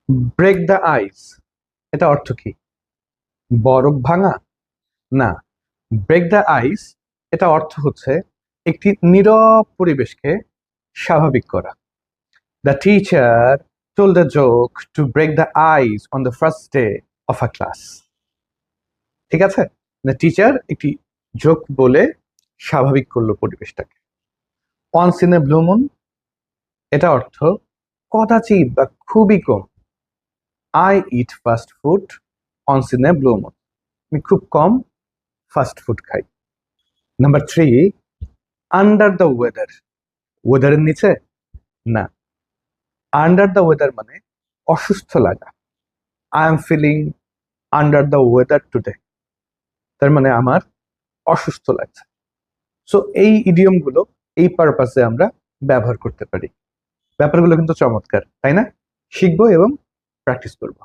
Break the আইস, এটা অর্থ কি? বরফ ভাঙা? না, ব্রেক দ্য আইস এটা অর্থ হচ্ছে একটি নীরব পরিবেশকে স্বাভাবিক করা। The teacher told a joke to break the ice on the first day of a class. ঠিক আছে, দ্য টিচার একটি জোক বলে স্বাভাবিক করলো পরিবেশটাকে। Once in a blue moon, এটা অর্থ কদাচিৎ বা খুবই কম। I eat fast food once in a blue moon, আমি খুব কম ফাস্ট ফুড খাই। নাম্বার 3, আন্ডার দ্য ওয়েদার, ওয়েদারের নিচে? না, আন্ডার দ্য ওয়েদার মানে অসুস্থ লাগা। I am feeling under the weather today, তার মানে আমার অসুস্থ লাগছে। সো এই ইডিয়ম গুলো এই পারপাসে আমরা ব্যবহার করতে পারি। ব্যাপারগুলো কিন্তু চমৎকার, তাই না? শিখবো এবং প্র্যাকটিস করবো।